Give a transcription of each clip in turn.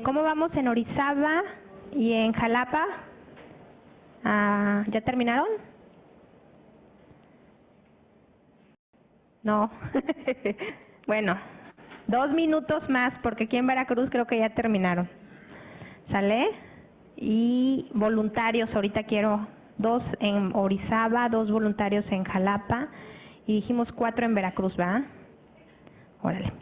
¿Cómo vamos en Orizaba y en Jalapa? ¿Ya terminaron? No. Bueno, 2 minutos más, porque aquí en Veracruz creo que ya terminaron. ¿Sale? Y voluntarios, ahorita quiero 2 en Orizaba, 2 voluntarios en Jalapa, y dijimos 4 en Veracruz, ¿va? Órale.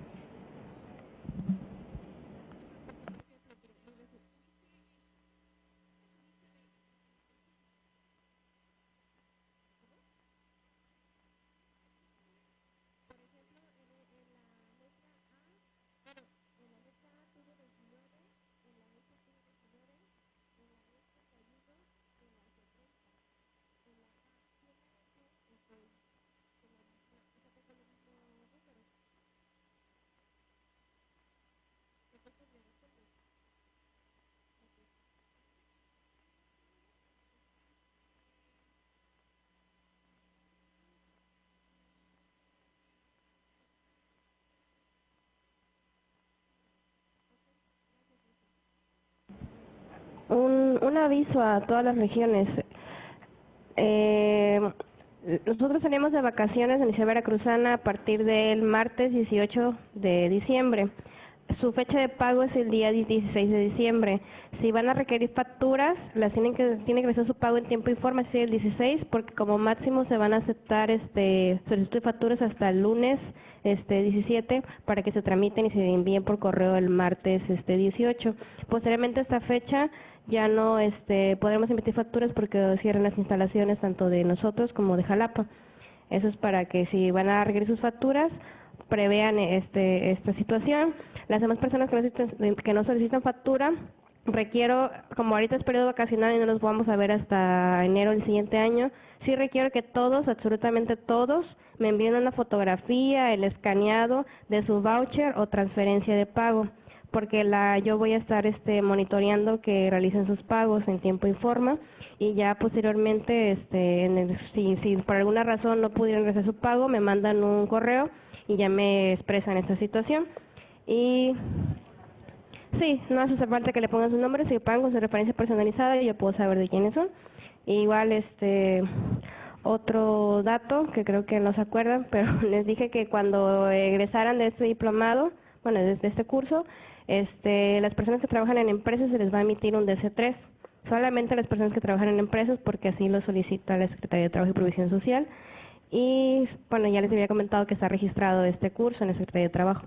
Un aviso a todas las regiones. Nosotros salimos de vacaciones en la Ciudad Veracruzana a partir del martes 18 de diciembre. Su fecha de pago es el día 16 de diciembre. Si van a requerir facturas, tienen que hacer su pago en tiempo y forma, es el 16, porque como máximo se van a aceptar solicitud de facturas hasta el lunes 17 para que se tramiten y se envíen por correo el martes 18. Posteriormente a esta fecha ya no podremos emitir facturas porque cierran las instalaciones tanto de nosotros como de Jalapa. Eso es para que si van a requerir sus facturas prevean esta situación. Las demás personas que no solicitan factura, requiero, como ahorita es periodo vacacional y no los vamos a ver hasta enero del siguiente año, sí requiero que todos, absolutamente todos, me envíen una fotografía, el escaneado de su voucher o transferencia de pago, porque yo voy a estar monitoreando que realicen sus pagos en tiempo y forma, y ya posteriormente, si por alguna razón no pudieron realizar su pago, me mandan un correo y ya me expresan esta situación. Y sí, no hace falta que le pongan su nombre, si pagan con su referencia personalizada yo puedo saber de quiénes son. Igual otro dato que creo que no se acuerdan, pero les dije que cuando egresaran de este diplomado, bueno, de este curso, las personas que trabajan en empresas se les va a emitir un DC3, solamente las personas que trabajan en empresas, porque así lo solicita la Secretaría de Trabajo y Previsión Social. Y bueno, ya les había comentado que está registrado este curso en la Secretaría de Trabajo.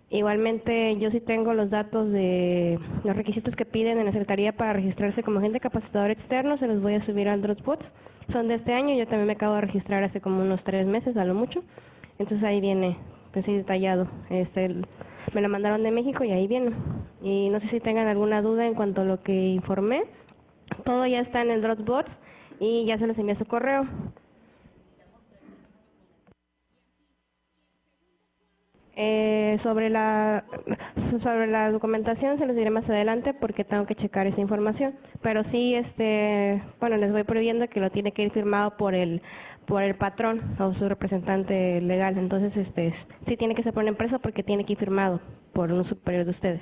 Igualmente, yo sí tengo los datos de los requisitos que piden en la Secretaría para registrarse como agente capacitador externo, se los voy a subir al Dropbox. Son de este año, yo también me acabo de registrar hace como unos 3 meses, a lo mucho. Entonces ahí viene, pues sí, detallado. Me lo mandaron de México y ahí viene. Y no sé si tengan alguna duda en cuanto a lo que informé. Todo ya está en el Dropbox y ya se les envía su correo. Sobre la documentación se los diré más adelante porque tengo que checar esa información, pero sí bueno, les voy prohibiendo que lo tiene que ir firmado por el patrón o su representante legal. Entonces sí tiene que ser por una empresa porque tiene que ir firmado por un superior de ustedes.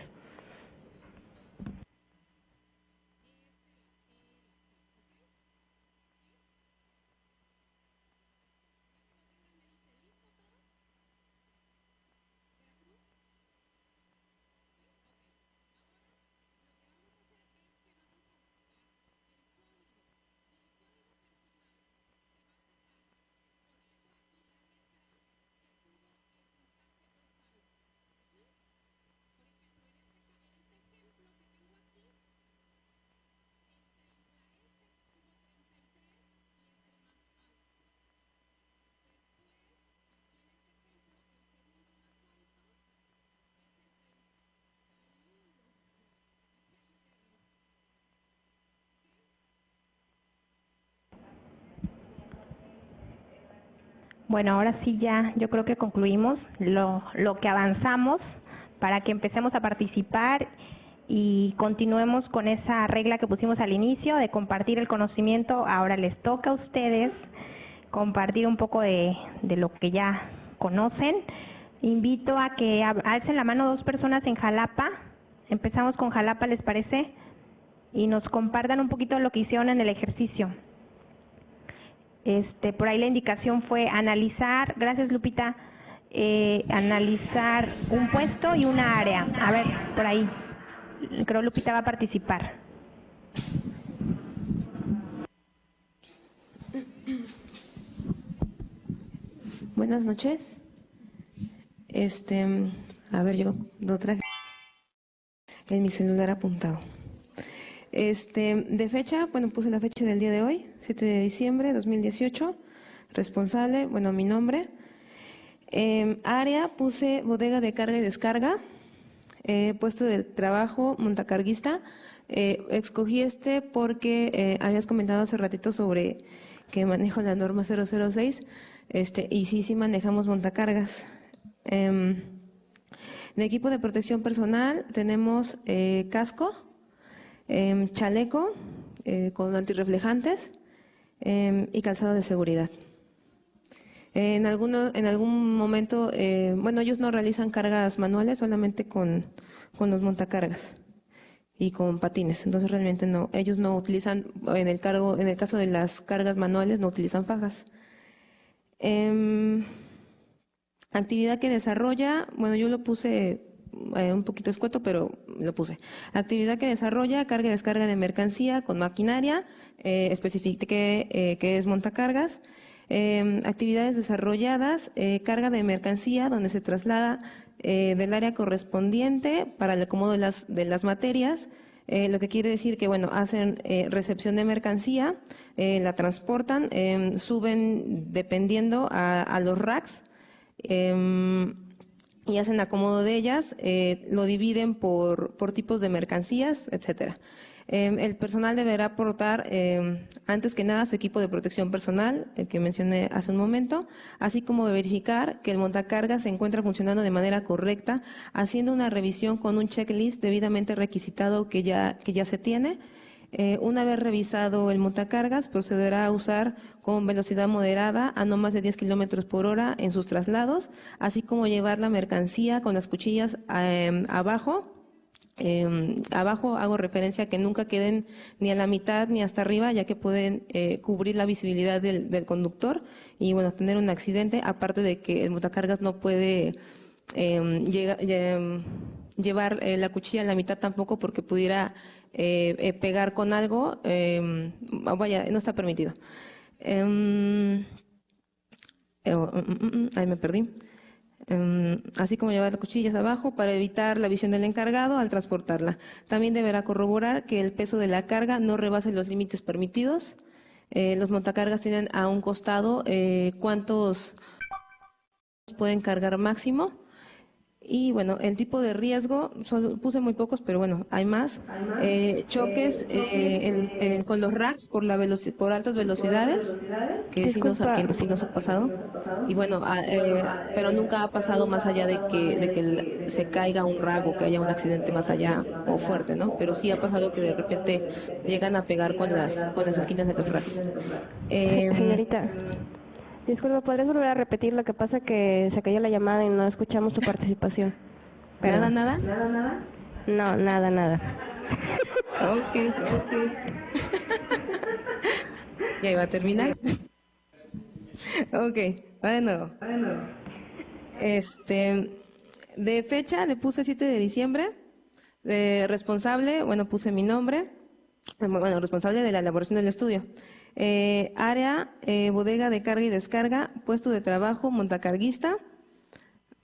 Bueno, ahora sí ya, yo creo que concluimos lo que avanzamos para que empecemos a participar y continuemos con esa regla que pusimos al inicio de compartir el conocimiento. Ahora les toca a ustedes compartir un poco de lo que ya conocen. Invito a que alcen la mano 2 personas en Jalapa Empezamos con Jalapa, ¿les parece? Y nos compartan un poquito lo que hicieron en el ejercicio. Por ahí la indicación fue analizar, gracias Lupita, analizar un puesto y una área. A ver, por ahí, creo Lupita va a participar. Buenas noches. A ver, yo lo traje en mi celular apuntado. De fecha, bueno, puse la fecha del día de hoy, 7 de diciembre de 2018. Responsable, bueno, mi nombre. Área, puse bodega de carga y descarga. Puesto de trabajo, montacarguista. Escogí porque habías comentado hace ratito sobre que manejo la norma 006, y sí manejamos montacargas. De equipo de protección personal tenemos casco, chaleco con antirreflejantes y calzado de seguridad. En algún momento, bueno, ellos no realizan cargas manuales, solamente con los montacargas y con patines. Entonces realmente no, ellos no utilizan, en el caso de las cargas manuales, no utilizan fajas. Actividad que desarrolla, bueno, yo lo puse un poquito escueto, pero lo puse. Actividad que desarrolla carga y descarga de mercancía con maquinaria, especifique que es montacargas. Actividades desarrolladas, carga de mercancía donde se traslada del área correspondiente para el acomodo de las materias, lo que quiere decir que, bueno, hacen recepción de mercancía, la transportan, suben dependiendo a los racks, y hacen acomodo de ellas, lo dividen por tipos de mercancías, etcétera. El personal deberá aportar, antes que nada, su equipo de protección personal, el que mencioné hace un momento, así como verificar que el montacargas se encuentra funcionando de manera correcta, haciendo una revisión con un checklist debidamente requisitado que ya se tiene. Una vez revisado el montacargas, procederá a usar con velocidad moderada a no más de 10 kilómetros por hora en sus traslados, así como llevar la mercancía con las cuchillas abajo. Abajo hago referencia a que nunca queden ni a la mitad ni hasta arriba, ya que pueden cubrir la visibilidad del conductor y, bueno, tener un accidente, aparte de que el montacargas no puede llevar la cuchilla a la mitad tampoco, porque pudiera pegar con algo, vaya, no está permitido. Ahí me perdí. Así como llevar las cuchillas abajo para evitar la visión del encargado al transportarla. También deberá corroborar que el peso de la carga no rebase los límites permitidos. Los montacargas tienen a un costado cuántos pueden cargar máximo. Y, bueno, el tipo de riesgo, solo puse muy pocos, pero bueno, hay más. Choques con los racks por altas velocidades, que sí nos ha pasado. Y, bueno, pero nunca ha pasado más allá de que se caiga un rack o que haya un accidente más allá o fuerte, ¿no? Pero sí ha pasado que de repente llegan a pegar con las esquinas de los racks. Señorita, disculpa, ¿podrías volver a repetir? Lo que pasa que se cayó la llamada y no escuchamos tu participación. Perdón. ¿Nada? No, nada. Ok. ¿Ya iba a terminar? Ok, va de nuevo. De fecha le puse 7 de diciembre. De responsable, bueno, puse mi nombre. Bueno, responsable de la elaboración del estudio. Área, bodega de carga y descarga, puesto de trabajo, montacarguista.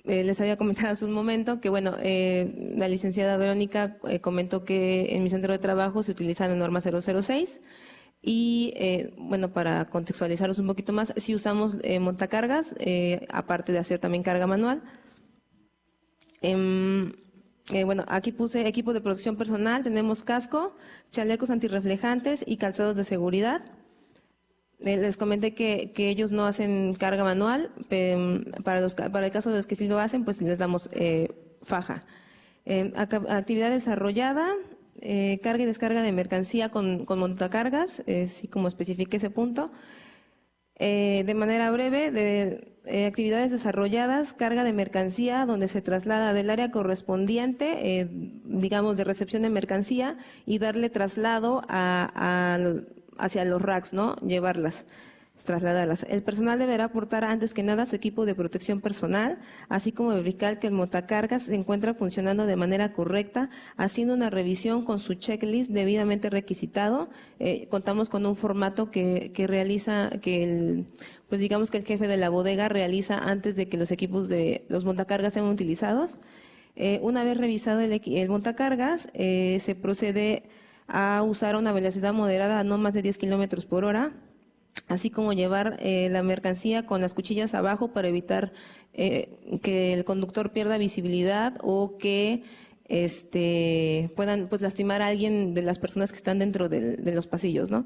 Les había comentado hace un momento que, bueno, la licenciada Verónica comentó que en mi centro de trabajo se utiliza la norma 006 y, bueno, para contextualizaros un poquito más, sí usamos montacargas, aparte de hacer también carga manual. Bueno, aquí puse equipo de protección personal, tenemos casco, chalecos antirreflejantes y calzados de seguridad. Les comenté que ellos no hacen carga manual, para el caso de los que sí lo hacen, pues les damos faja. Actividad desarrollada, carga y descarga de mercancía con montacargas, sí, como especifique ese punto. De manera breve, actividades desarrolladas, carga de mercancía, donde se traslada del área correspondiente, digamos de recepción de mercancía, y darle traslado hacia los racks, ¿no? Llevarlas, trasladarlas. El personal deberá aportar antes que nada su equipo de protección personal, así como verificar que el montacargas se encuentra funcionando de manera correcta, haciendo una revisión con su checklist debidamente requisitado. Contamos con un formato que realiza, pues digamos que el jefe de la bodega realiza antes de que los equipos de los montacargas sean utilizados. Una vez revisado el montacargas, se procede a usar una velocidad moderada a no más de 10 kilómetros por hora, así como llevar la mercancía con las cuchillas abajo para evitar que el conductor pierda visibilidad o que puedan pues lastimar a alguien de las personas que están dentro de los pasillos, ¿no?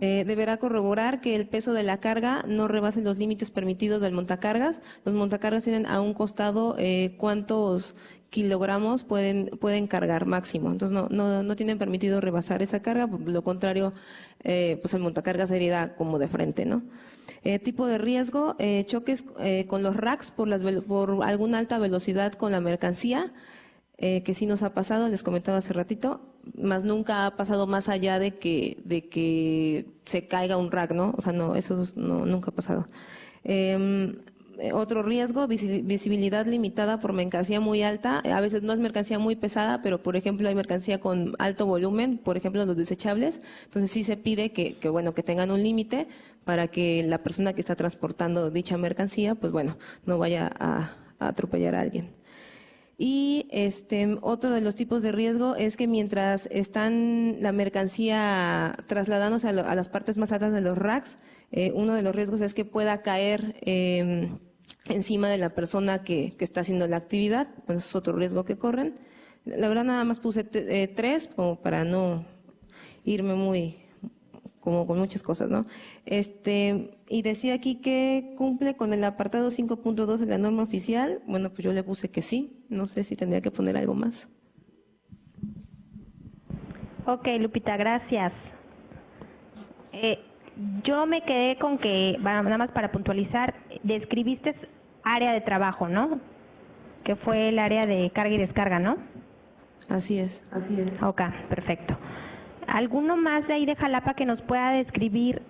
Deberá corroborar que el peso de la carga no rebase los límites permitidos del montacargas. Los montacargas tienen a un costado cuántos kilogramos pueden cargar máximo. Entonces no tienen permitido rebasar esa carga, por lo contrario, pues el montacargas sería como de frente, ¿no? Tipo de riesgo, choques con los racks por alguna alta velocidad con la mercancía, que sí nos ha pasado, les comentaba hace ratito, más nunca ha pasado más allá de que se caiga un rack, ¿no? O sea, no, eso nunca ha pasado. Otro riesgo, visibilidad limitada por mercancía muy alta. A veces no es mercancía muy pesada, pero por ejemplo hay mercancía con alto volumen, por ejemplo los desechables. Entonces sí se pide que tengan un límite para que la persona que está transportando dicha mercancía, pues bueno, no vaya a atropellar a alguien. Y otro de los tipos de riesgo es que mientras están la mercancía trasladándose a las partes más altas de los racks, uno de los riesgos es que pueda caer encima de la persona que está haciendo la actividad. Bueno, eso es otro riesgo que corren. La verdad nada más puse 3 como para no irme muy como con muchas cosas, ¿no? Y decía aquí que cumple con el apartado 5.2 de la norma oficial. Bueno, pues yo le puse que sí. No sé si tendría que poner algo más. Ok, Lupita, gracias. Yo me quedé con que, nada más para puntualizar, describiste área de trabajo, ¿no? Que fue el área de carga y descarga, ¿no? Así es. Ok, perfecto. ¿Alguno más de ahí de Jalapa que nos pueda describir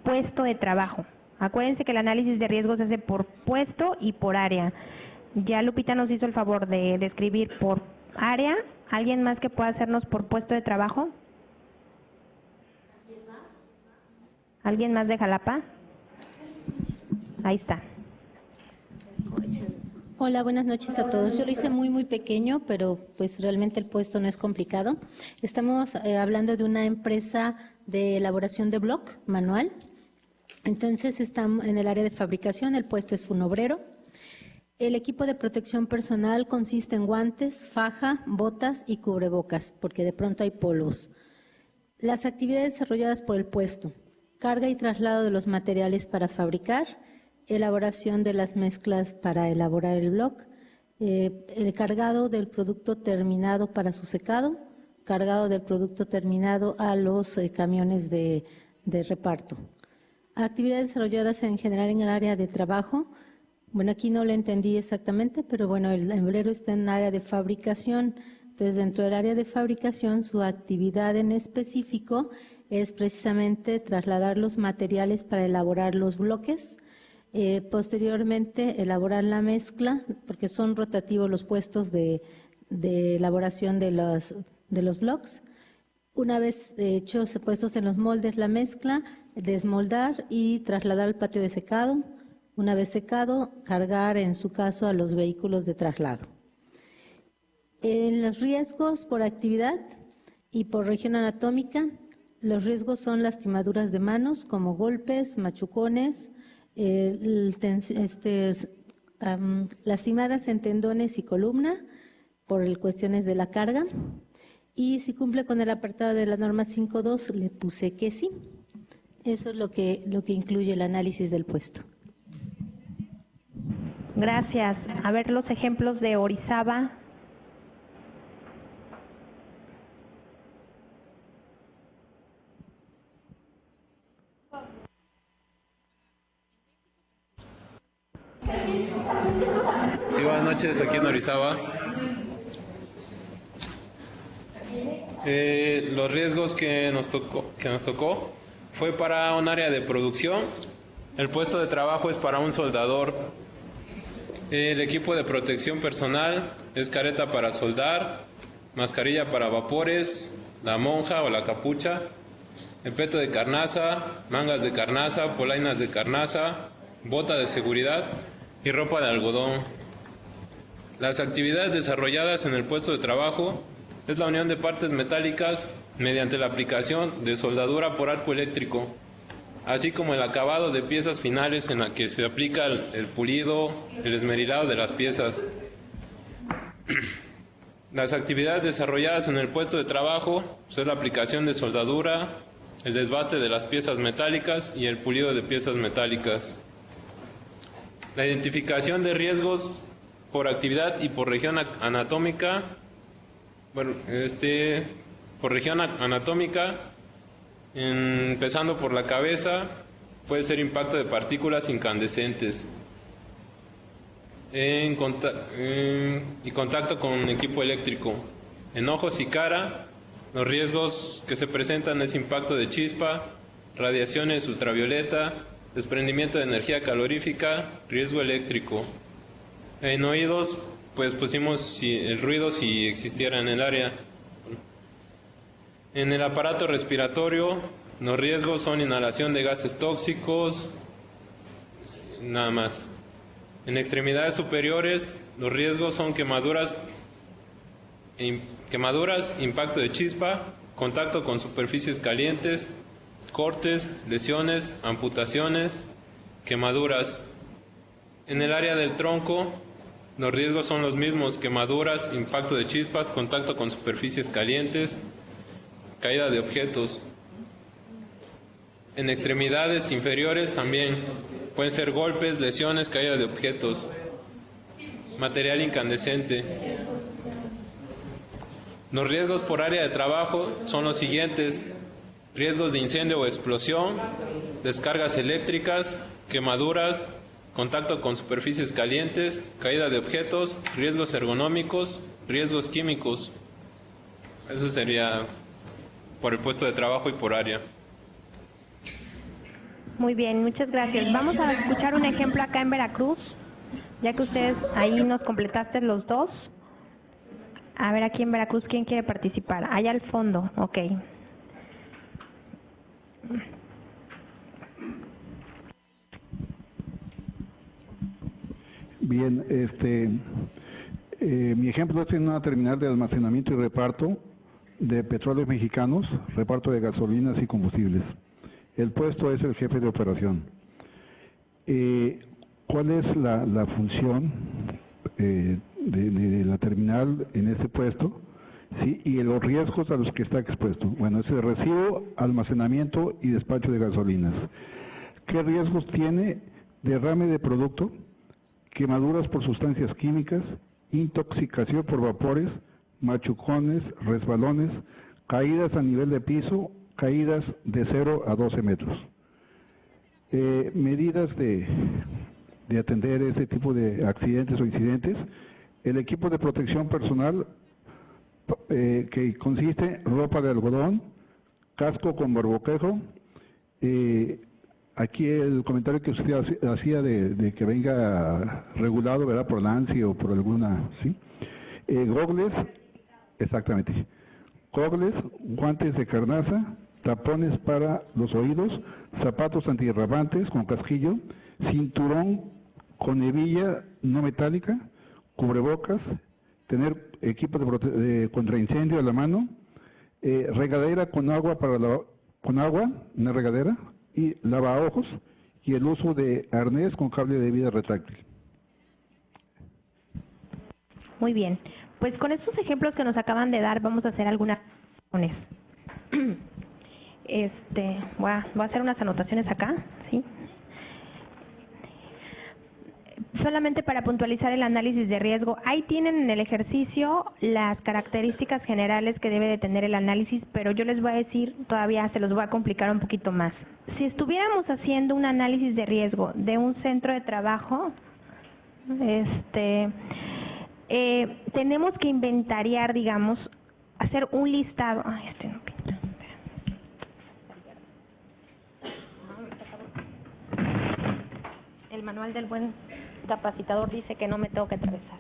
puesto de trabajo? Acuérdense que el análisis de riesgos se hace por puesto y por área. Ya Lupita nos hizo el favor de describir por área. ¿Alguien más que pueda hacernos por puesto de trabajo? ¿Alguien más de Jalapa? Ahí está. Hola, buenas noches a todos. Yo lo hice muy pequeño, pero pues realmente el puesto no es complicado. Estamos hablando de una empresa de elaboración de bloc manual. Entonces están en el área de fabricación, el puesto es un obrero. El equipo de protección personal consiste en guantes, faja, botas y cubrebocas, porque de pronto hay polvos. Las actividades desarrolladas por el puesto: carga y traslado de los materiales para fabricar, elaboración de las mezclas para elaborar el bloc, el cargado del producto terminado para su secado, cargado del producto terminado a los camiones de reparto. Actividades desarrolladas en general en el área de trabajo. Bueno, aquí no lo entendí exactamente, pero bueno, el obrero está en el área de fabricación. Entonces, dentro del área de fabricación, su actividad en específico es precisamente trasladar los materiales para elaborar los bloques. Posteriormente, elaborar la mezcla, porque son rotativos los puestos de elaboración de los blocks. Una vez hechos, puestos en los moldes la mezcla, desmoldar y trasladar al patio de secado. Una vez secado, cargar en su caso a los vehículos de traslado. Los riesgos por actividad y por región anatómica. Los riesgos son lastimaduras de manos como golpes, machucones, lastimadas en tendones y columna por cuestiones de la carga. Y si cumple con el apartado de la norma 5.2, le puse que sí. Eso es lo que incluye el análisis del puesto. Gracias. A ver los ejemplos de Orizaba. buenas noches, aquí en Orizaba. Los riesgos que nos tocó fue para un área de producción. El puesto de trabajo es para un soldador. El equipo de protección personal es careta para soldar, mascarilla para vapores, la monja o la capucha, el peto de carnaza, mangas de carnaza, polainas de carnaza, bota de seguridad y ropa de algodón. Las actividades desarrolladas en el puesto de trabajo es la unión de partes metálicas mediante la aplicación de soldadura por arco eléctrico, así como el acabado de piezas finales en la que se aplica el pulido, el esmerilado de las piezas. Las actividades desarrolladas en el puesto de trabajo son la aplicación de soldadura, el desbaste de las piezas metálicas y el pulido de piezas metálicas. La identificación de riesgos por actividad y por región anatómica, por región anatómica, empezando por la cabeza, puede ser impacto de partículas incandescentes y contacto con equipo eléctrico. En ojos y cara, los riesgos que se presentan es impacto de chispa, radiaciones ultravioleta, desprendimiento de energía calorífica, riesgo eléctrico. En oídos, pues pusimos el ruido si existiera en el área. En el aparato respiratorio, los riesgos son inhalación de gases tóxicos, nada más. En extremidades superiores, los riesgos son quemaduras, impacto de chispa, contacto con superficies calientes, cortes, lesiones, amputaciones, quemaduras. En el área del tronco, los riesgos son los mismos: quemaduras, impacto de chispas, contacto con superficies calientes, caída de objetos. En extremidades inferiores también pueden ser golpes, lesiones, caída de objetos. Material incandescente. Los riesgos por área de trabajo son los siguientes: riesgos de incendio o explosión, descargas eléctricas, quemaduras, contacto con superficies calientes, caída de objetos, riesgos ergonómicos, riesgos químicos. Eso sería por el puesto de trabajo y por área. Muy bien, muchas gracias. Vamos a escuchar un ejemplo acá en Veracruz, ya que ustedes ahí nos completaste los dos. A ver, aquí en Veracruz, ¿quién quiere participar? Allá al fondo, ok. Bien, mi ejemplo es en una terminal de almacenamiento y reparto de petróleos mexicanos, reparto de gasolinas y combustibles. El puesto es el jefe de operación. ¿Cuál es la función de la terminal en ese puesto? ¿Sí? Y los riesgos a los que está expuesto. Bueno, es el recibo, almacenamiento y despacho de gasolinas. ¿Qué riesgos tiene? Derrame de producto, quemaduras por sustancias químicas, intoxicación por vapores, machucones, resbalones, caídas a nivel de piso, caídas de 0 a 12 metros. Medidas de atender ese tipo de accidentes o incidentes. El equipo de protección personal, que consiste en ropa de algodón, casco con barboquejo. Aquí el comentario que usted hacía de que venga regulado, ¿verdad?, por la ANSI o por alguna, ¿sí? Gogles, exactamente. Gogles, guantes de carnaza, tapones para los oídos, zapatos antiderrapantes con casquillo, cinturón con hebilla no metálica, cubrebocas, tener equipo de contraincendio a la mano, regadera con agua una regadera, y lavaojos, y el uso de arnés con cable de vida retráctil. Muy bien, pues con estos ejemplos que nos acaban de dar vamos a hacer algunas anotaciones. Voy a hacer unas anotaciones acá, ¿sí? Solamente para puntualizar el análisis de riesgo, ahí tienen en el ejercicio las características generales que debe de tener el análisis, pero yo les voy a decir, todavía se los voy a complicar un poquito más. Si estuviéramos haciendo un análisis de riesgo de un centro de trabajo, tenemos que inventariar, digamos, hacer un listado. Ay, no pinta. El manual del buen capacitador dice que no me tengo que atravesar.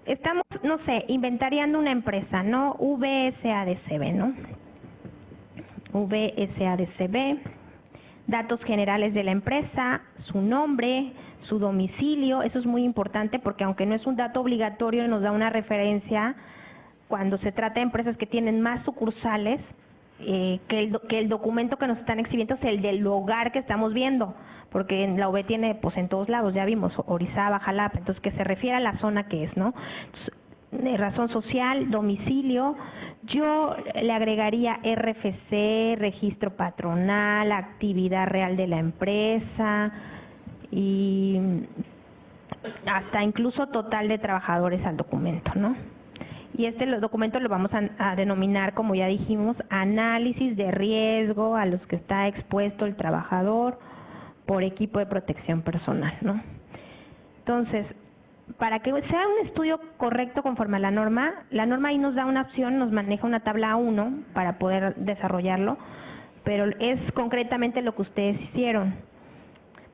Estamos, no sé, inventariando una empresa, ¿no? VSADCB, ¿no? VSADCB, datos generales de la empresa, su nombre, su domicilio. Eso es muy importante porque aunque no es un dato obligatorio, nos da una referencia cuando se trata de empresas que tienen más sucursales, que el documento que nos están exhibiendo es el del lugar que estamos viendo, porque en la UV tiene pues en todos lados, ya vimos, Orizaba, Jalapa, entonces que se refiere a la zona que es, ¿no? Entonces, razón social, domicilio, yo le agregaría RFC, registro patronal, actividad real de la empresa y hasta incluso total de trabajadores al documento, ¿no? Y documento lo vamos a denominar, como ya dijimos, análisis de riesgo a los que está expuesto el trabajador por equipo de protección personal, ¿no? Entonces, para que sea un estudio correcto conforme a la norma ahí nos da una opción, nos maneja una tabla A1 para poder desarrollarlo, pero es concretamente lo que ustedes hicieron.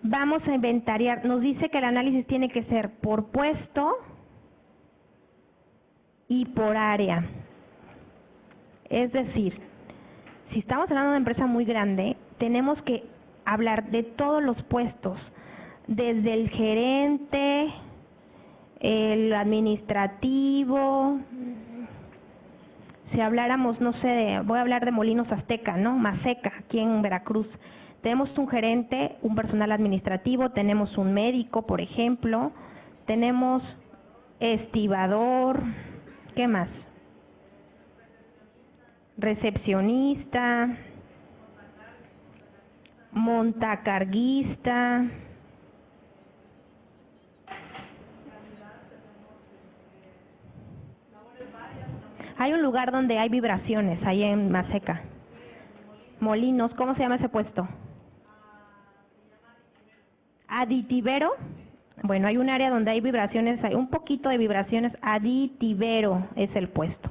Vamos a inventariar, nos dice que el análisis tiene que ser por puesto y por área. Es decir, si estamos hablando de una empresa muy grande, tenemos que hablar de todos los puestos, desde el gerente, el administrativo. Si habláramos, no sé, voy a hablar de Molinos Azteca, ¿no? Maseca, aquí en Veracruz. Tenemos un gerente, un personal administrativo, tenemos un médico, por ejemplo, tenemos estibador, ¿qué más? Recepcionista, montacarguista, hay un lugar donde hay vibraciones, ahí en Maseca. Molinos, ¿cómo se llama ese puesto? Aditivero. Bueno, hay un área donde hay vibraciones, hay un poquito de vibraciones, aditivero es el puesto.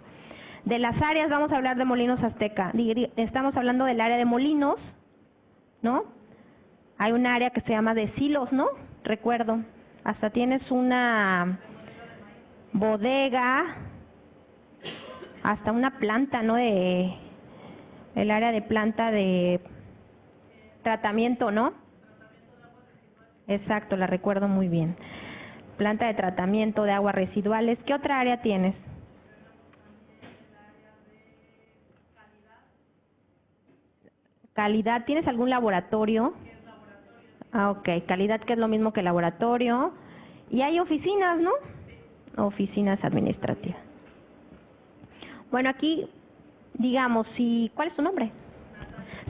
De las áreas vamos a hablar de Molinos Azteca, estamos hablando del área de molinos, ¿no? Hay un área que se llama de silos, ¿no? Recuerdo, hasta tienes una bodega, hasta una planta, ¿no? El área de planta de tratamiento, ¿no? Exacto, la recuerdo muy bien. Planta de tratamiento de aguas residuales. ¿Qué otra área tienes? Calidad. ¿Tienes algún laboratorio? Ah, ok. Calidad, que es lo mismo que laboratorio. Y hay oficinas, ¿no? Oficinas administrativas. Bueno, aquí, digamos, ¿cuál es tu nombre?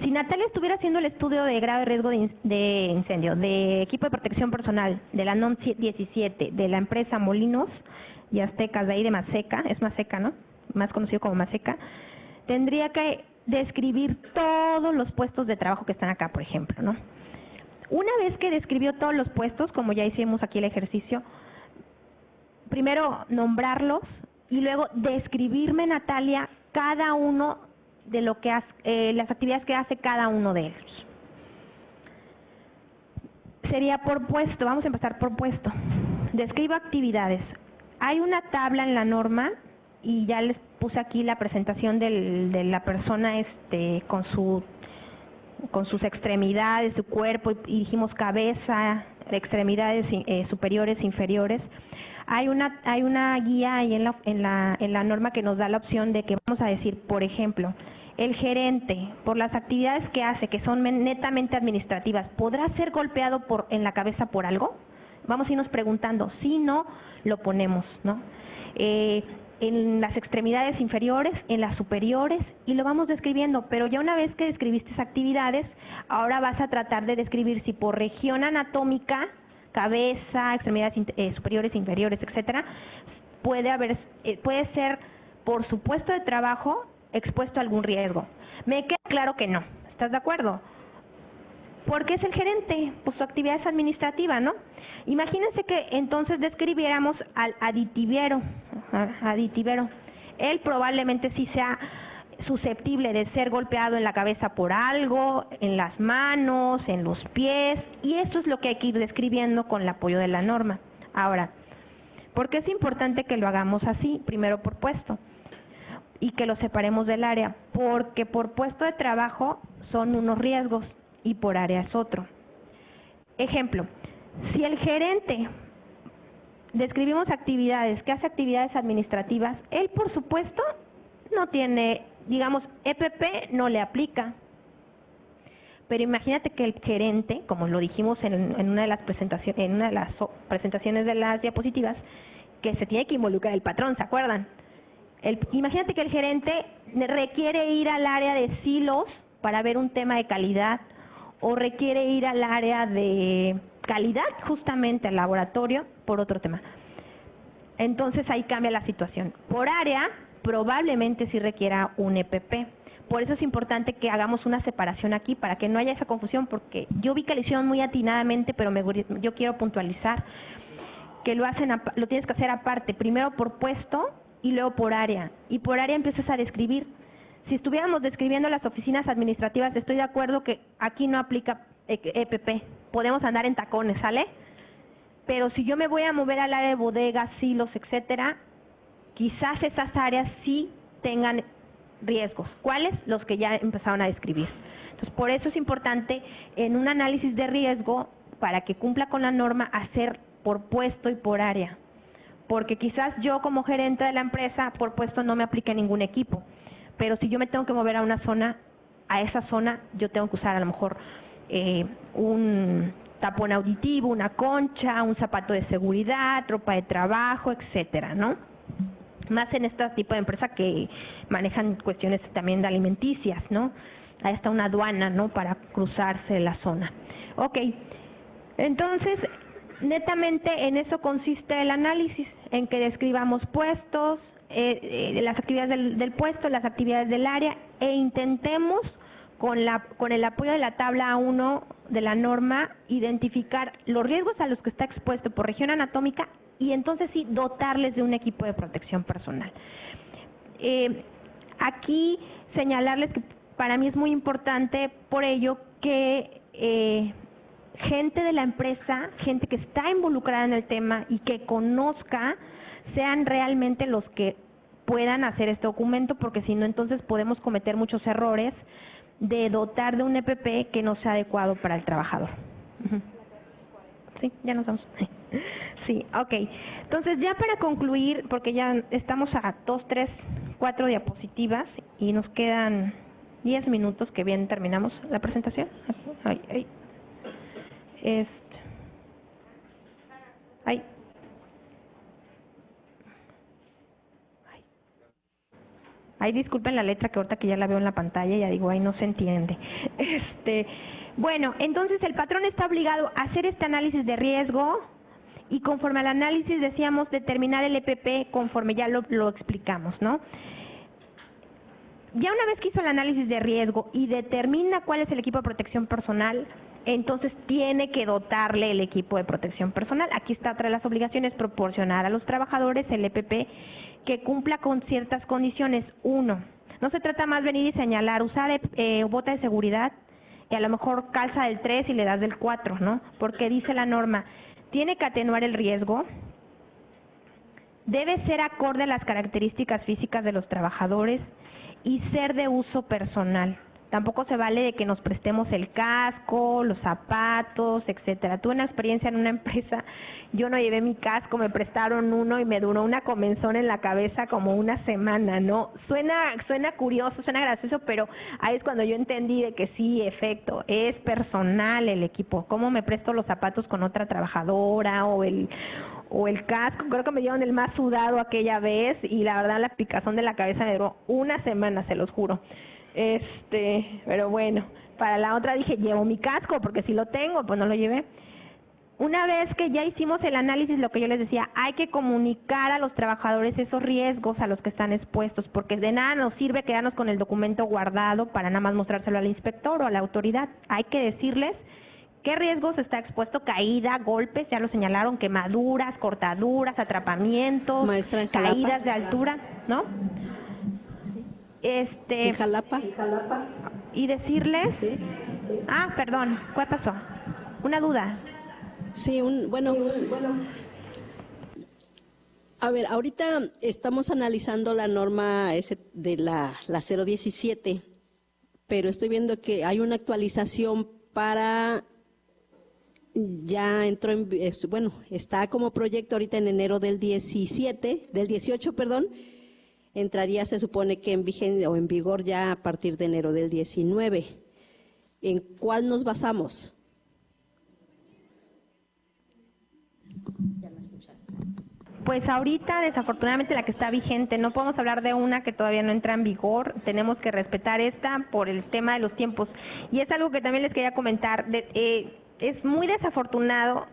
Si Natalia estuviera haciendo el estudio de grave riesgo de incendio, de equipo de protección personal, de la NOM 17, de la empresa Molinos y Aztecas, de ahí de Maseca, es Maseca, ¿no? Más conocido como Maseca, tendría que describir todos los puestos de trabajo que están acá, por ejemplo, ¿no? Una vez que describió todos los puestos, como ya hicimos aquí el ejercicio, primero nombrarlos y luego describirme, Natalia, cada uno de lo que hace, las actividades que hace cada uno de ellos. Sería por puesto, vamos a empezar por puesto. Describo actividades. Hay una tabla en la norma y ya les puse aquí la presentación de la persona con sus extremidades, su cuerpo, y dijimos cabeza, extremidades superiores, inferiores. Hay una guía ahí en la norma que nos da la opción de que vamos a decir, por ejemplo, el gerente, por las actividades que hace, que son netamente administrativas, ¿podrá ser golpeado en la cabeza por algo? Vamos a irnos preguntando. Si no, lo ponemos, ¿no? En las extremidades inferiores, en las superiores, y lo vamos describiendo. Pero ya una vez que describiste esas actividades, ahora vas a tratar de describir si por región anatómica, cabeza, extremidades superiores, inferiores, etcétera, puede ser por su puesto de trabajo expuesto a algún riesgo. Me queda claro que no. ¿Estás de acuerdo? Porque es el gerente, pues su actividad es administrativa, ¿no? Imagínense que entonces describiéramos al aditivero. Él probablemente sí sea susceptible de ser golpeado en la cabeza por algo, en las manos, en los pies, y eso es lo que hay que ir describiendo con el apoyo de la norma. Ahora, ¿por qué es importante que lo hagamos así? Primero por puesto, y que lo separemos del área, porque por puesto de trabajo son unos riesgos y por área es otro. Ejemplo, si el gerente describimos actividades, que hace actividades administrativas, él por supuesto no tiene, digamos, EPP no le aplica. Pero imagínate que el gerente, como lo dijimos en una de las presentaciones de las diapositivas, que se tiene que involucrar el patrón, ¿se acuerdan? Imagínate que el gerente requiere ir al área de silos para ver un tema de calidad, o requiere ir al área de calidad, justamente al laboratorio, por otro tema. Entonces ahí cambia la situación. Por área, probablemente sí requiera un EPP. Por eso es importante que hagamos una separación aquí, para que no haya esa confusión, porque yo vi que lo hicieron muy atinadamente, pero yo quiero puntualizar que lo tienes que hacer aparte, primero por puesto y luego por área. Y por área empiezas a describir. Si estuviéramos describiendo las oficinas administrativas, estoy de acuerdo que aquí no aplica EPP. Podemos andar en tacones, ¿sale? Pero si yo me voy a mover al área de bodegas, silos, etcétera, quizás esas áreas sí tengan riesgos. ¿Cuáles? Los que ya empezaron a describir. Entonces, por eso es importante en un análisis de riesgo, para que cumpla con la norma, hacer por puesto y por área. Porque quizás yo como gerente de la empresa, por puesto no me aplique ningún equipo. Pero si yo me tengo que mover a una zona, a esa zona yo tengo que usar a lo mejor un tapón auditivo, una concha, un zapato de seguridad, ropa de trabajo, etcétera, ¿no? Más en este tipo de empresas que manejan cuestiones también de alimenticias, ¿no? Ahí está una aduana, ¿no? Para cruzarse la zona. Ok, entonces, netamente en eso consiste el análisis, en que describamos puestos, las actividades del puesto, las actividades del área, e intentemos con el apoyo de la tabla A1 de la norma identificar los riesgos a los que está expuesto por región anatómica, y entonces sí dotarles de un equipo de protección personal. Aquí señalarles que para mí es muy importante por ello que gente de la empresa, gente que está involucrada en el tema y que conozca, sean realmente los que puedan hacer este documento, porque si no, entonces podemos cometer muchos errores de dotar de un EPP que no sea adecuado para el trabajador. Sí, ya nos vamos. Sí, ok. Entonces, ya para concluir, porque ya estamos a 2, 3, 4 diapositivas y nos quedan 10 minutos, que bien terminamos la presentación. Ay, disculpen la letra, que ahorita que ya la veo en la pantalla ya digo, ay, no se entiende. Bueno, entonces el patrón está obligado a hacer este análisis de riesgo, y conforme al análisis decíamos determinar el EPP conforme ya lo explicamos, ¿no? Ya una vez que hizo el análisis de riesgo y determina cuál es el equipo de protección personal, entonces tiene que dotarle el equipo de protección personal. Aquí está otra de las obligaciones: proporcionar a los trabajadores el EPP que cumpla con ciertas condiciones. 1, no se trata más venir y señalar, usar bota de seguridad, y a lo mejor calza del 3 y le das del 4, ¿no? Porque dice la norma, tiene que atenuar el riesgo, debe ser acorde a las características físicas de los trabajadores y ser de uso personal. Tampoco se vale de que nos prestemos el casco, los zapatos, etcétera. Tuve una experiencia en una empresa, yo no llevé mi casco, me prestaron uno y me duró una comezón en la cabeza como una semana, ¿no? Suena curioso, suena gracioso, pero ahí es cuando yo entendí de que sí, efecto, es personal el equipo. ¿Cómo me presto los zapatos con otra trabajadora o el casco? Creo que me dieron el más sudado aquella vez, y la verdad la picazón de la cabeza me duró una semana, se los juro. Pero bueno, para la otra dije, llevo mi casco, porque si lo tengo, pues no lo llevé. Una vez que ya hicimos el análisis, lo que yo les decía, hay que comunicar a los trabajadores esos riesgos a los que están expuestos, porque de nada nos sirve quedarnos con el documento guardado para nada más mostrárselo al inspector o a la autoridad. Hay que decirles qué riesgos está expuesto? Caída, golpes, ya lo señalaron, quemaduras, cortaduras, atrapamientos, Maestra, en Jalapa. caídas de altura, ¿no? ¿En Jalapa? Y decirles, perdón, ¿qué pasó? Una duda. Sí, bueno, a ver, ahorita estamos analizando la norma de la 017, pero estoy viendo que hay una actualización ya entró está como proyecto ahorita en enero del 18, perdón, entraría, se supone que en vigencia o en vigor ya a partir de enero del 19. ¿En cuál nos basamos? Pues ahorita, desafortunadamente, la que está vigente, no podemos hablar de una que todavía no entra en vigor, tenemos que respetar esta por el tema de los tiempos. Y es algo que también les quería comentar, es muy desafortunado,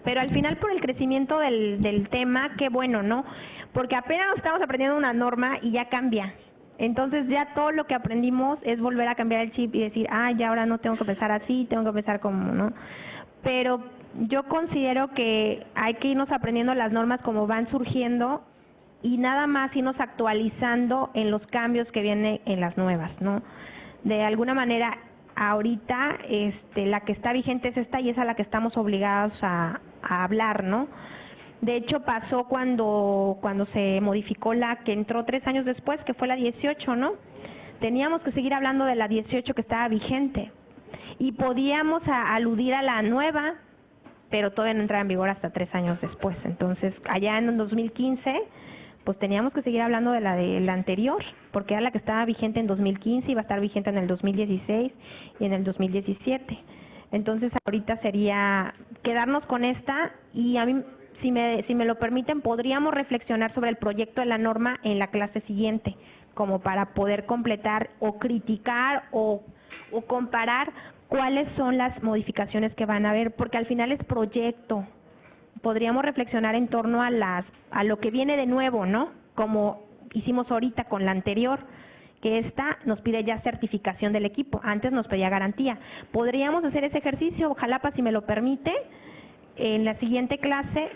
pero al final por el crecimiento del tema, qué bueno, ¿no? Porque apenas estamos aprendiendo una norma y ya cambia. Entonces ya todo lo que aprendimos es volver a cambiar el chip y decir, ya ahora no tengo que pensar así, tengo que pensar como, ¿no? Pero yo considero que hay que irnos aprendiendo las normas como van surgiendo y nada más irnos actualizando en los cambios que vienen en las nuevas, ¿no? De alguna manera, ahorita la que está vigente es esta y es a la que estamos obligados a hablar, ¿no? De hecho, pasó cuando se modificó la que entró 3 años después, que fue la 18, ¿no? Teníamos que seguir hablando de la 18 que estaba vigente y podíamos aludir a la nueva, pero todavía no entraba en vigor hasta 3 años después. Entonces, allá en el 2015, pues teníamos que seguir hablando de la anterior, porque era la que estaba vigente en 2015, iba a estar vigente en el 2016 y en el 2017. Entonces, ahorita sería quedarnos con esta y a mí, si me lo permiten, podríamos reflexionar sobre el proyecto de la norma en la clase siguiente, como para poder completar o criticar o comparar cuáles son las modificaciones que van a haber, porque al final es proyecto. Podríamos reflexionar en torno a lo que viene de nuevo, ¿no? Como hicimos ahorita con la anterior, que esta nos pide ya certificación del equipo, antes nos pedía garantía. Podríamos hacer ese ejercicio, ojalá, si me lo permite, en la siguiente clase.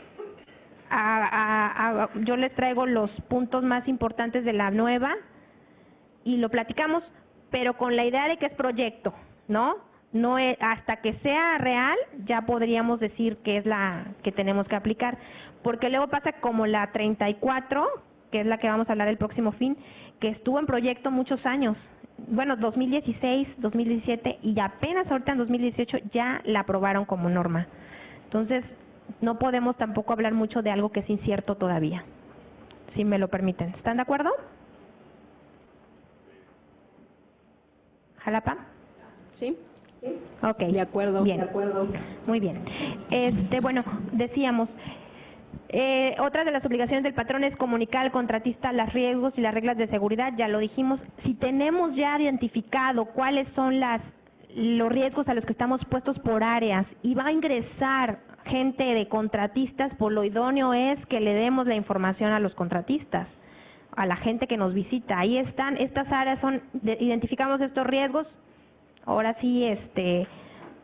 Yo les traigo los puntos más importantes de la nueva y lo platicamos, pero con la idea de que es proyecto, ¿no? No es, hasta que sea real ya podríamos decir que es la que tenemos que aplicar, porque luego pasa como la 34, que es la que vamos a hablar el próximo fin, que estuvo en proyecto muchos años, 2016, 2017 y apenas ahorita en 2018 ya la aprobaron como norma. Entonces, no podemos tampoco hablar mucho de algo que es incierto todavía, si me lo permiten. ¿Están de acuerdo? ¿Jalapa? Sí. Ok. De acuerdo. Bien. Muy bien. Bueno, decíamos, otra de las obligaciones del patrón es comunicar al contratista los riesgos y las reglas de seguridad, ya lo dijimos. Si tenemos ya identificado cuáles son los riesgos a los que estamos puestos por áreas y va a ingresar gente de contratistas, pues lo idóneo es que le demos la información a los contratistas, a la gente que nos visita. Ahí están, estas áreas identificamos estos riesgos, ahora sí,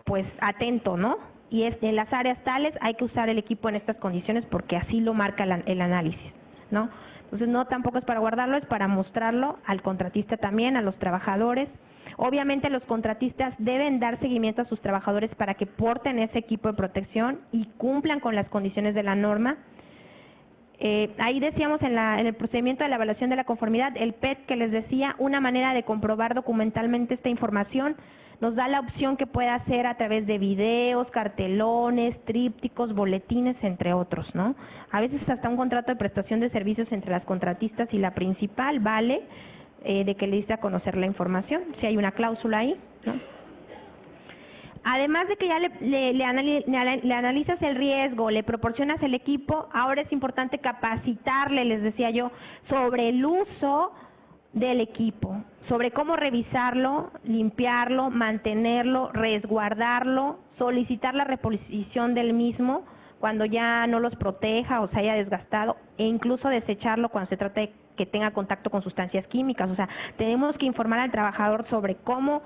pues atento, ¿no? Y en las áreas tales hay que usar el equipo en estas condiciones porque así lo marca el análisis, ¿no? Entonces no tampoco es para guardarlo, es para mostrarlo al contratista también, a los trabajadores. Obviamente los contratistas deben dar seguimiento a sus trabajadores para que porten ese equipo de protección y cumplan con las condiciones de la norma. Ahí decíamos en el procedimiento de la evaluación de la conformidad, el PET que les decía, una manera de comprobar documentalmente esta información nos da la opción que puede hacer a través de videos, cartelones, trípticos, boletines, entre otros, ¿no? A veces hasta un contrato de prestación de servicios entre las contratistas y la principal vale de que le diste a conocer la información, si hay una cláusula ahí, ¿no? Además de que ya le analizas el riesgo, le proporcionas el equipo, ahora es importante capacitarle, les decía yo, sobre el uso del equipo, sobre cómo revisarlo, limpiarlo, mantenerlo, resguardarlo, solicitar la reposición del mismo cuando ya no los proteja o se haya desgastado, e incluso desecharlo cuando se trata de que tenga contacto con sustancias químicas. O sea, tenemos que informar al trabajador sobre cómo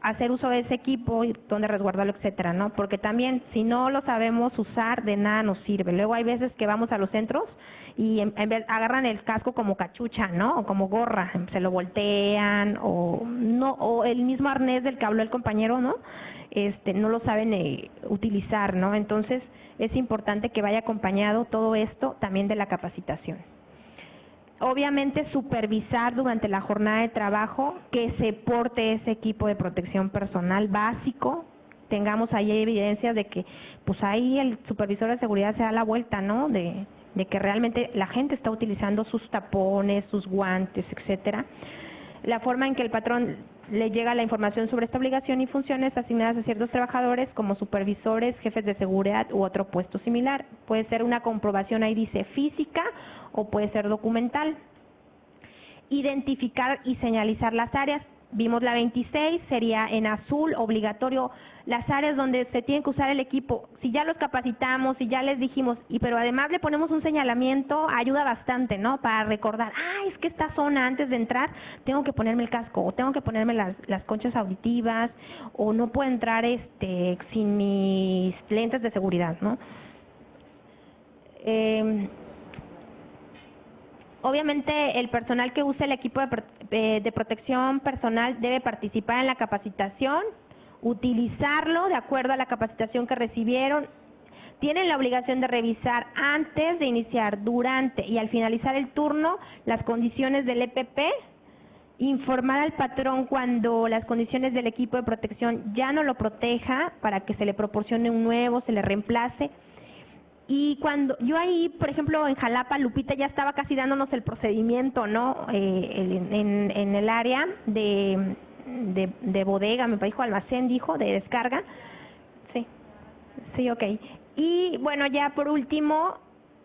hacer uso de ese equipo y dónde resguardarlo, etcétera, ¿no? Porque también si no lo sabemos usar, de nada nos sirve. Luego hay veces que vamos a los centros y en vez agarran el casco como cachucha, ¿no? O como gorra, se lo voltean o no, o el mismo arnés del que habló el compañero, ¿no? No lo saben utilizar, ¿no? Entonces es importante que vaya acompañado todo esto también de la capacitación. Obviamente supervisar durante la jornada de trabajo que se porte ese equipo de protección personal básico, tengamos ahí evidencias de que pues ahí el supervisor de seguridad se da la vuelta, ¿no? De que realmente la gente está utilizando sus tapones, sus guantes, etcétera. La forma en que el patrón le llega la información sobre esta obligación y funciones asignadas a ciertos trabajadores como supervisores, jefes de seguridad u otro puesto similar. Puede ser una comprobación, ahí dice física, o puede ser documental. Identificar y señalizar las áreas. Vimos la 26, sería en azul, obligatorio, las áreas donde se tiene que usar el equipo. Si ya los capacitamos, si ya les dijimos, pero además le ponemos un señalamiento, ayuda bastante, ¿no? Para recordar, es que esta zona antes de entrar tengo que ponerme el casco, o tengo que ponerme las conchas auditivas, o no puedo entrar sin mis lentes de seguridad, ¿no? Obviamente el personal que use el equipo de protección personal debe participar en la capacitación, utilizarlo de acuerdo a la capacitación que recibieron. Tienen la obligación de revisar antes de iniciar, durante y al finalizar el turno las condiciones del EPP, informar al patrón cuando las condiciones del equipo de protección ya no lo proteja para que se le proporcione un nuevo, se le reemplace. Y cuando yo ahí, por ejemplo, en Jalapa, Lupita ya estaba casi dándonos el procedimiento, ¿no? En el área de bodega, me dijo almacén, dijo, de descarga. Sí, ok. Y bueno, ya por último,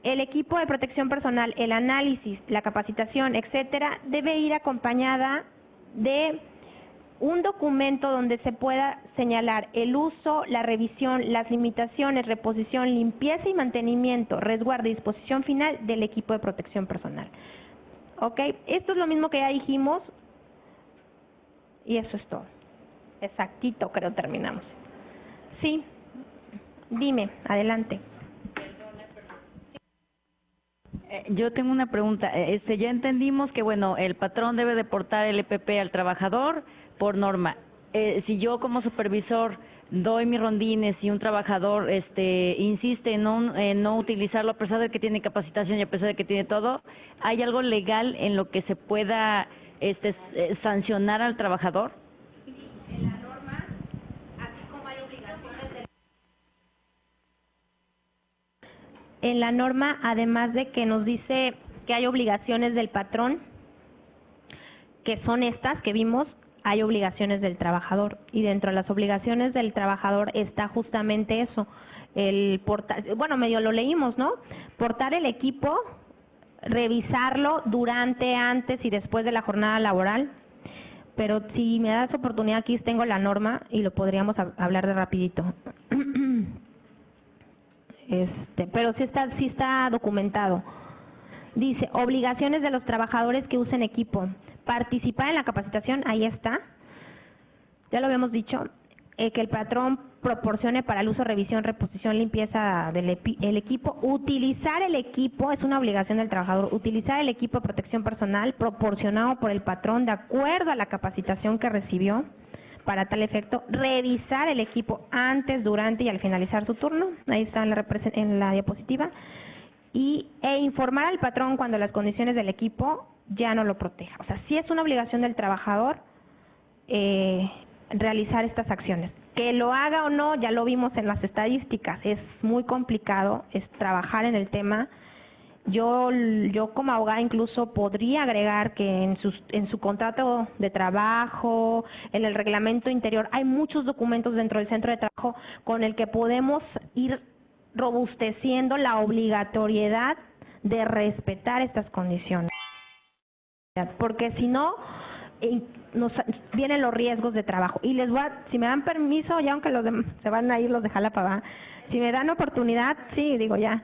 el equipo de protección personal, el análisis, la capacitación, etcétera, debe ir acompañada de un documento donde se pueda señalar el uso, la revisión, las limitaciones, reposición, limpieza y mantenimiento, resguardo y disposición final del equipo de protección personal. ¿Ok? Esto es lo mismo que ya dijimos y eso es todo. Exactito, creo terminamos. Sí, dime, adelante. Yo tengo una pregunta. Ya entendimos que, bueno, el patrón debe de portar el EPP al trabajador por norma. Si yo como supervisor doy mis rondines y un trabajador insiste en no utilizarlo a pesar de que tiene capacitación y a pesar de que tiene todo, ¿hay algo legal en lo que se pueda sancionar al trabajador? En la norma, así como hay obligaciones en la norma, además de que nos dice que hay obligaciones del patrón, que son estas que vimos, hay obligaciones del trabajador, y dentro de las obligaciones del trabajador está justamente eso, el portar, bueno, medio lo leímos, ¿no? Portar el equipo, revisarlo durante, antes y después de la jornada laboral. Pero si me das oportunidad, aquí tengo la norma y lo podríamos hablar de rapidito. Pero sí está documentado. Dice, obligaciones de los trabajadores que usen equipo. Participar en la capacitación, ahí está. Ya lo habíamos dicho, que el patrón proporcione para el uso, revisión, reposición, limpieza del equipo. Utilizar el equipo, es una obligación del trabajador, utilizar el equipo de protección personal proporcionado por el patrón de acuerdo a la capacitación que recibió para tal efecto. Revisar el equipo antes, durante y al finalizar su turno, ahí está en la diapositiva. E informar al patrón cuando las condiciones del equipo ya no lo proteja. O sea, sí es una obligación del trabajador realizar estas acciones. Que lo haga o no, ya lo vimos en las estadísticas, es muy complicado, es trabajar en el tema. Yo como abogada incluso podría agregar que en su contrato de trabajo, en el reglamento interior, hay muchos documentos dentro del centro de trabajo con el que podemos ir robusteciendo la obligatoriedad de respetar estas condiciones. Porque si no, vienen los riesgos de trabajo. Y si me dan permiso, ya aunque se van a ir los de Jalapa, si me dan oportunidad, sí, digo ya,